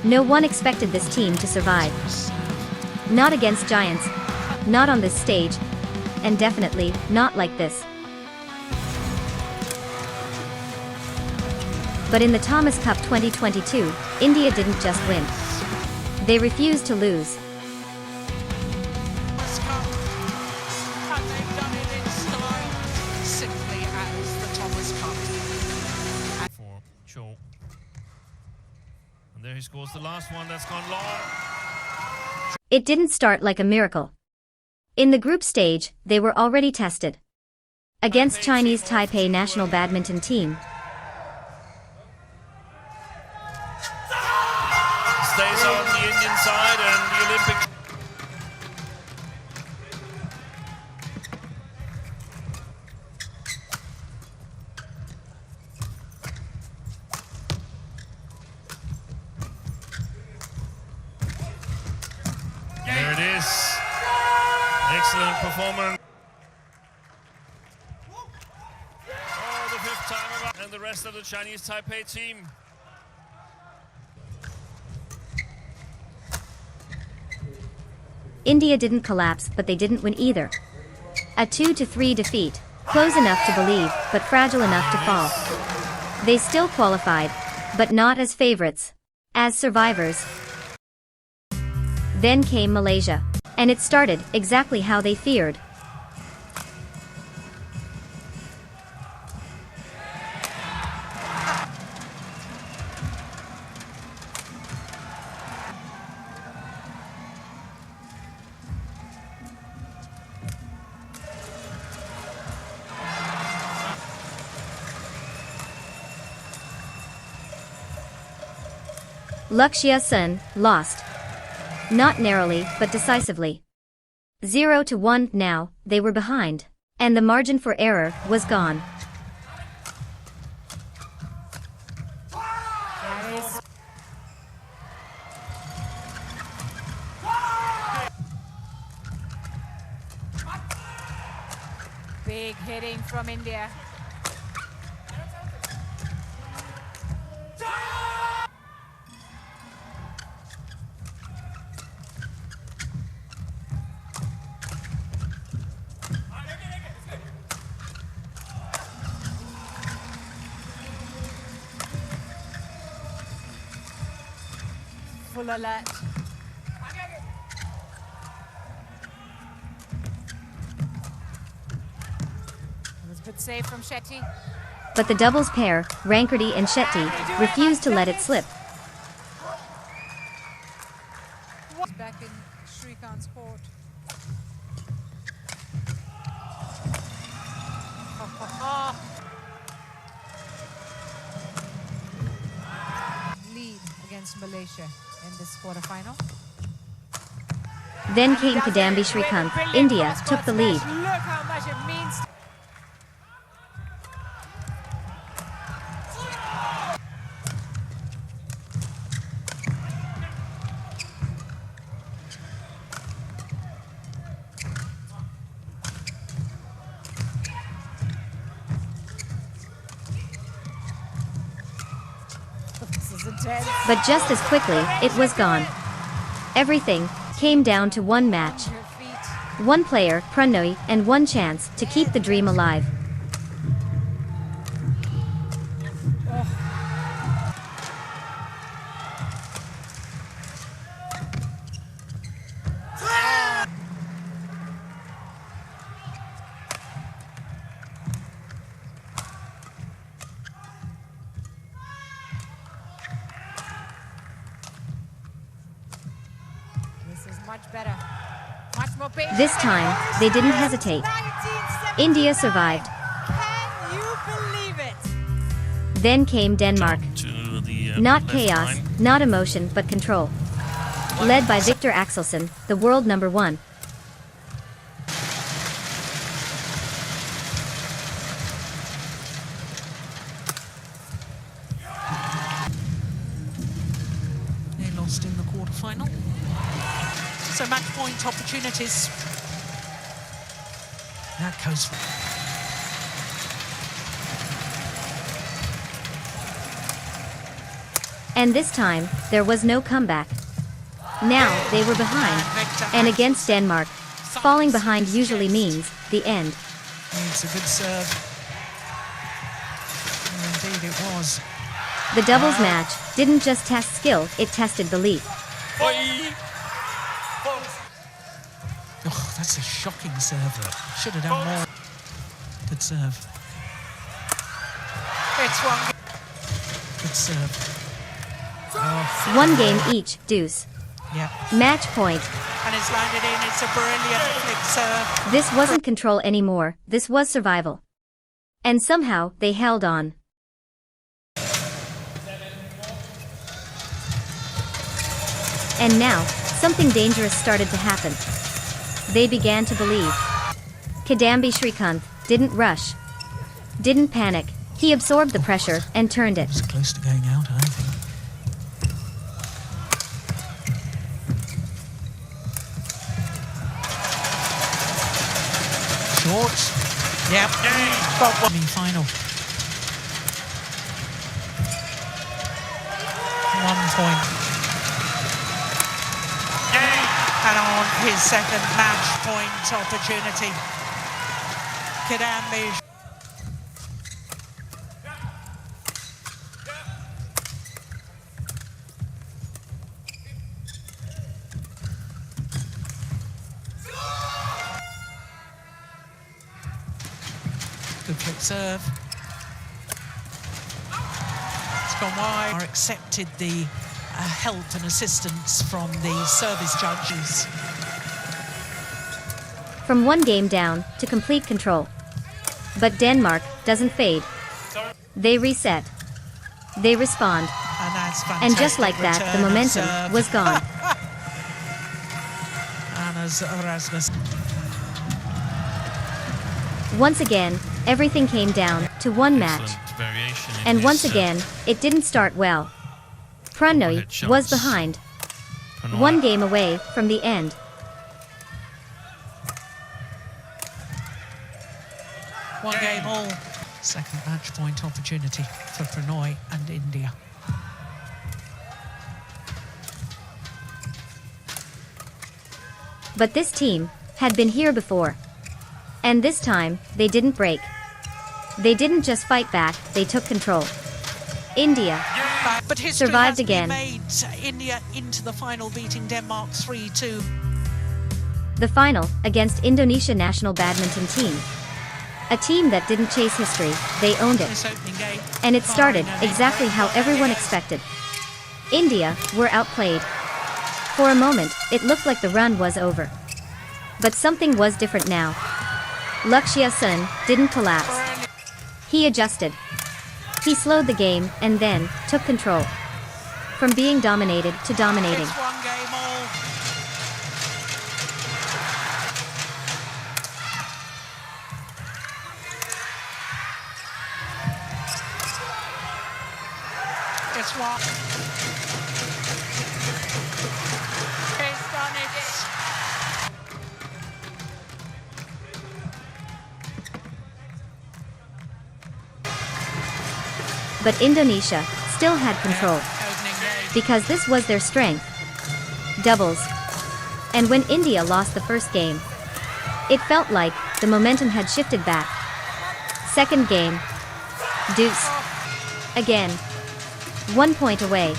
No one expected this team to survive. Not against giants, not on this stage, and definitely not like this. But in the Thomas Cup 2022, India didn't just win. They refused to lose. And they've done it in style, simply as the Thomas Cup. For Chou. And there he scores the last one. That's gone long. It didn't start like a miracle. In the group stage, they were already tested. Against Chinese Taipei national badminton team. Stays on the Indian side and the Olympic. There it is. Excellent performance. Oh, the fifth time around. And the rest of the Chinese Taipei team. India didn't collapse, but they didn't win either. A 2-3 defeat, close enough to believe, but fragile enough to fall. They still qualified, but not as favorites, as survivors. Then came Malaysia, and it started exactly how they feared. Lakshya Sen lost. Not narrowly, but decisively. 0-1 now, they were behind. And the margin for error was gone. Big hitting from India. Full alert. That was a good save from Shetty. But the doubles pair, Rankireddy and Shetty, refused to let it slip. Back in Srikanth's court. Lead against Malaysia in this quarterfinal. Then came Kidambi Srikanth. India took the lead. Look how much it means. This is intense. But just as quickly, it was gone. Everything came down to one match. Your feet. One player, Prannoy, and one chance to keep the dream alive. This is much better. Much more patient. This time, they didn't hesitate. 1979. India survived. Can you believe it? Then came Denmark. To the Not left chaos, line. not emotion, but control. Led by Victor Axelsen, the world #1. They lost in the quarterfinal. So match point opportunities. That goes. And this time, there was no comeback. Now, they were behind. And against Denmark, falling behind usually means the end. It's a good serve. And indeed it was. The doubles match didn't just test skill, it tested belief. Oh, that's a shocking serve. Should have done more. Good serve. It's one. Good serve. Oh, 1 game each, deuce. yeah. Match point. And it's landed in. It's a brilliant flick serve. This wasn't control anymore, this was survival. And somehow, they held on. And now, something dangerous started to happen. They began to believe. Kidambi Srikanth didn't rush. Didn't panic. He absorbed the pressure and turned it. It's close to going out, I think. Short. Yep. Semi-final. 1 point. And on his second match point opportunity. Kidambi. Good flick serve. It's gone wide. Are accepted the help and assistance from the service judges. From 1 game down to complete control. But Denmark doesn't fade. They reset. They respond. And that's fantastic. And just like that, the return of momentum serve. was gone. And as Rasmus. Once again, everything came down to 1 match. Excellent variation in And his once serve. again, it didn't start well. Prannoy Hit was shots. behind. Prannoy. 1 game away from the end. One game all. Second match point opportunity for Prannoy and India. But this team had been here before. And this time, they didn't break. They didn't just fight back, they took control. India But history survived has again. made India into the final, beating Denmark 3-2. The final against Indonesia national badminton team. A team that didn't chase history, they owned it. This opening game. And it started Fine, and exactly how everyone expected. India were outplayed. For a moment, it looked like the run was over. But something was different now. Lakshya Sen didn't collapse. He adjusted. He slowed the game and then took control. From being dominated to dominating. It's 1 game all. It's 1. He's done it. But Indonesia still had control. Opening game. Because this was their strength. Doubles. And when India lost the first game, it felt like the momentum had shifted back. Second game. Deuce. Again. 1 point away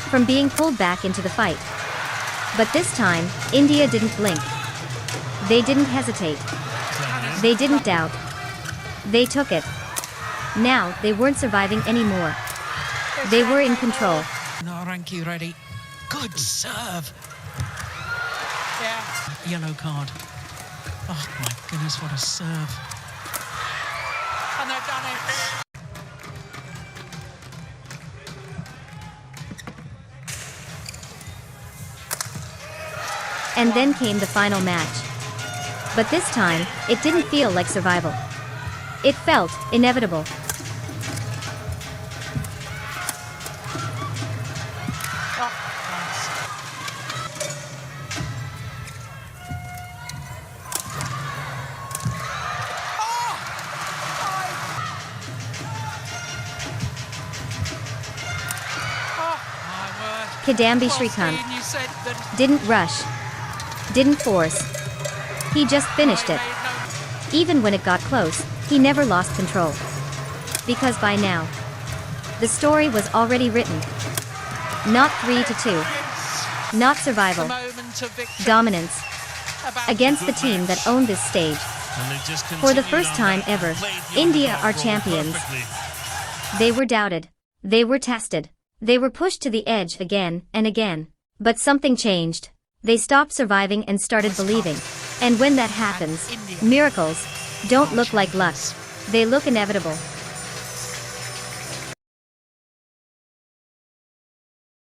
from being pulled back into the fight. But this time, India didn't blink. They didn't hesitate. They didn't doubt. They took it. Now, they weren't surviving anymore. They were in control. Rankireddy. Good serve. Yeah. Yellow card. Oh my goodness, what a serve. And they've done it. And then came the final match. But this time, it didn't feel like survival. It felt inevitable. Kidambi Srikanth didn't rush, didn't force. He just finished it. Even when it got close, he never lost control. Because by now, the story was already written. Not 3-2. Not survival. Dominance. Against the team that owned this stage. For the first time ever, India are champions. They were doubted. They were tested. They were pushed to the edge again and again. But something changed. They stopped surviving and started believing. And when that happens, miracles don't look like luck. They look inevitable.